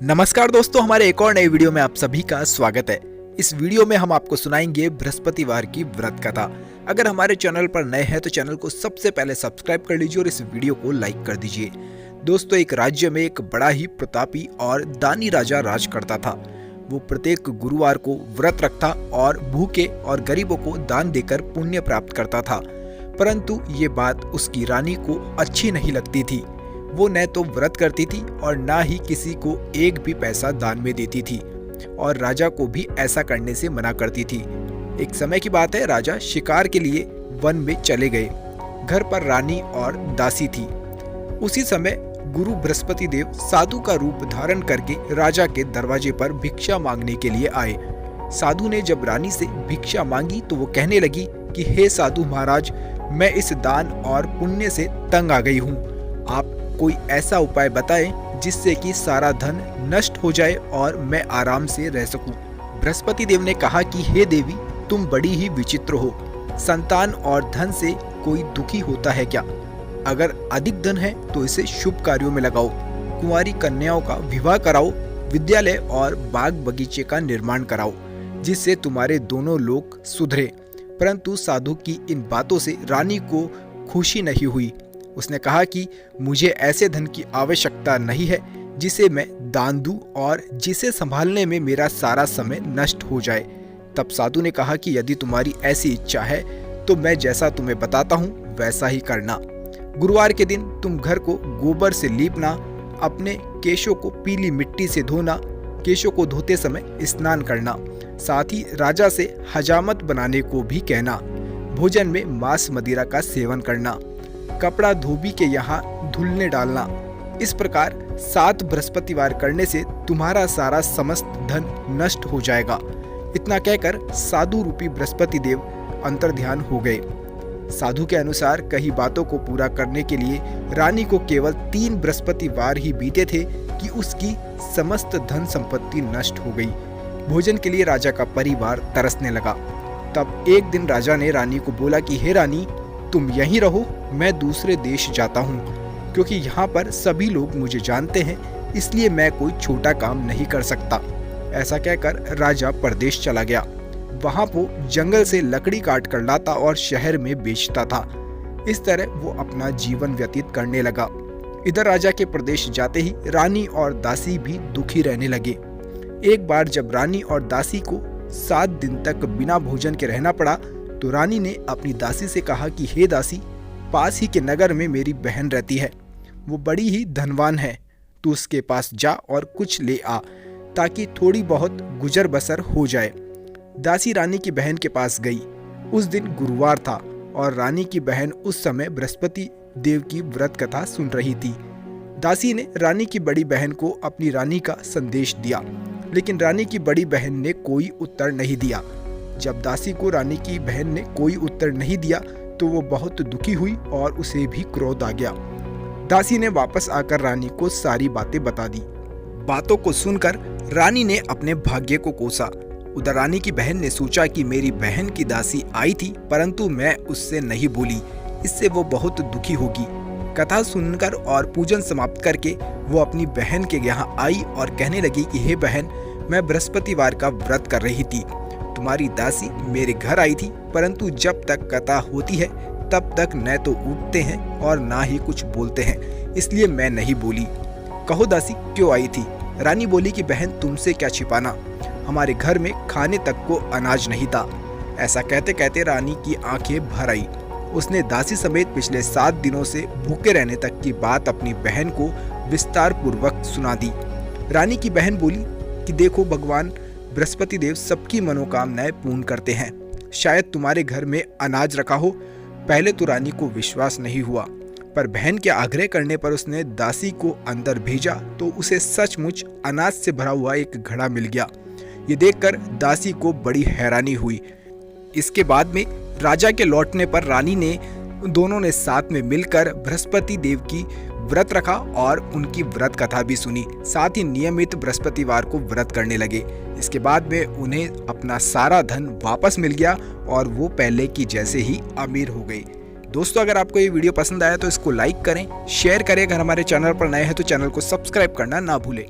नमस्कार दोस्तों, हमारे एक और नए वीडियो में आप सभी का स्वागत है। इस वीडियो में हम आपको सुनाएंगे बृहस्पतिवार की व्रत कथा। अगर हमारे चैनल पर नए हैं तो चैनल को सबसे पहले सब्सक्राइब कर लीजिए और इस वीडियो को लाइक कर दीजिए। दोस्तों, एक राज्य में एक बड़ा ही प्रतापी और दानी राजा राज करता था। वो प्रत्येक गुरुवार को व्रत रखता और भूखे और गरीबों को दान देकर पुण्य प्राप्त करता था। परंतु ये बात उसकी रानी को अच्छी नहीं लगती थी। वो न तो व्रत करती थी और ना ही किसी को एक भी पैसा दान में देती थी और राजा को भी ऐसा करने से मना करती थी। एक समय की बात है, राजा शिकार के लिए वन में चले गए। घर पर रानी और दासी थी। उसी समय गुरु बृहस्पति देव साधु का रूप धारण करके राजा के दरवाजे पर भिक्षा मांगने के लिए आए। साधु ने जब रानी से भिक्षा मांगी तो वो कहने लगी कि हे साधु महाराज, मैं इस दान और पुण्य से तंग आ गई हूँ। आप कोई ऐसा उपाय बताएं जिससे कि सारा धन नष्ट हो जाए और मैं आराम से रह सकूं। बृहस्पति देव ने कहा कि हे देवी, तुम बड़ी ही विचित्र हो। संतान और धन से कोई दुखी होता है क्या? अगर अधिक धन है तो इसे शुभ कार्यों में लगाओ। कुंवारी कन्याओं का विवाह कराओ, विद्यालय और बाग बगीचे का निर्माण कराओ, जिससे तुम्हारे दोनों लोग सुधरे। परंतु साधु की इन बातों से रानी को खुशी नहीं हुई। उसने कहा कि मुझे ऐसे धन की आवश्यकता नहीं है जिसे मैं दान दूं और जिसे संभालने में मेरा सारा समय नष्ट हो जाए। तब साधु ने कहा कि यदि तुम्हारी ऐसी इच्छा है तो मैं जैसा तुम्हें बताता हूँ वैसा ही करना। गुरुवार के दिन तुम घर को गोबर से लीपना, अपने केशों को पीली मिट्टी से धोना, केशों को धोते समय स्नान करना, साथ ही राजा से हजामत बनाने को भी कहना, भोजन में मांस मदिरा का सेवन करना, कपड़ा धोबी के यहाँ धुलने डालना। इस प्रकार 7 बृहस्पतिवार करने से तुम्हारा सारा समस्त धन नष्ट हो जाएगा। इतना कहकर साधु रूपी बृहस्पति देव अंतर्ध्यान हो गए। साधु के अनुसार कई बातों को पूरा करने के लिए रानी को केवल 3 बृहस्पतिवार ही बीते थे कि उसकी समस्त धन संपत्ति नष्ट हो गई। भोजन के लिए राजा का परिवार तरसने लगा। तब एक दिन राजा ने रानी को बोला कि हे रानी, तुम यहीं रहो, मैं दूसरे देश जाता हूँ, क्योंकि यहाँ पर सभी लोग मुझे जानते हैं, इसलिए मैं कोई छोटा काम नहीं कर सकता। ऐसा कहकर राजा परदेश चला गया। वहाँ वो जंगल से लकड़ी काट कर लाता और शहर में बेचता था। इस तरह वो अपना जीवन व्यतीत करने लगा। इधर राजा के प्रदेश जाते ही रानी और दासी भी दुखी रहने लगे। एक बार जब रानी और दासी को 7 दिन तक बिना भोजन के रहना पड़ा तो रानी ने अपनी दासी से कहा कि हे दासी, पास ही के नगर में मेरी बहन रहती है। वो बड़ी ही धनवान है। तू उसके पास जा और कुछ ले आ, ताकि थोड़ी बहुत गुजर बसर हो जाए। दासी रानी की बहन के पास गई। उस दिन गुरुवार था और रानी की बहन उस समय बृहस्पति देव की व्रत कथा सुन रही थी। दासी ने रानी की बड़ी बहन को अपनी रानी का संदेश दिया, लेकिन रानी की बड़ी बहन ने कोई उत्तर नहीं दिया। जब दासी को रानी की बहन ने कोई उत्तर नहीं दिया तो वो बहुत दुखी हुई और उसे भी क्रोध आ गया। दासी ने वापस आकर रानी को सारी बातें बता दी। बातों को सुनकर रानी ने अपने भाग्य को कोसा। उधर रानी की बहन ने सोचा कि मेरी बहन की दासी आई थी, परंतु मैं उससे नहीं बोली, इससे वो बहुत दुखी होगी। कथा सुनकर और पूजन समाप्त करके वो अपनी बहन के यहाँ आई और कहने लगी कि हे बहन, मैं बृहस्पतिवार का व्रत कर रही थी। तुम्हारी दासी मेरे घर आई थी, परंतु जब तक कथा होती है तब तक न तो उठते हैं और ना ही कुछ बोलते हैं, इसलिए मैं नहीं बोली। कहो दासी, क्यों आई थी? रानी बोली कि बहन, तुमसे क्या छिपाना, हमारे घर में खाने तक को अनाज नहीं था। ऐसा कहते कहते रानी की आंखें भर आई। उसने दासी समेत पिछले 7 दिनों से भूखे रहने तक की बात अपनी बहन को विस्तार पूर्वक सुना दी। रानी की बहन बोली कि देखो, भगवान बृहस्पति देव सबकी मनोकामनाएं पूर्ण करते हैं। शायद तुम्हारे घर में अनाज रखा हो। पहले तो रानी को विश्वास नहीं हुआ, पर बहन के आग्रह करने पर उसने दासी को अंदर भेजा तो उसे सचमुच अनाज से भरा हुआ एक घड़ा मिल गया। ये देखकर दासी को बड़ी हैरानी हुई। इसके बाद में राजा के लौटने पर रानी ने दोनों ने साथ में मिलकर बृहस्पति देव की व्रत रखा और उनकी व्रत कथा भी सुनी। साथ ही नियमित बृहस्पतिवार को व्रत करने लगे। इसके बाद में उन्हें अपना सारा धन वापस मिल गया और वो पहले की जैसे ही अमीर हो गए। दोस्तों, अगर आपको ये वीडियो पसंद आया तो इसको लाइक करें, शेयर करें। अगर हमारे चैनल पर नए हैं तो चैनल को सब्सक्राइब करना ना भूलें।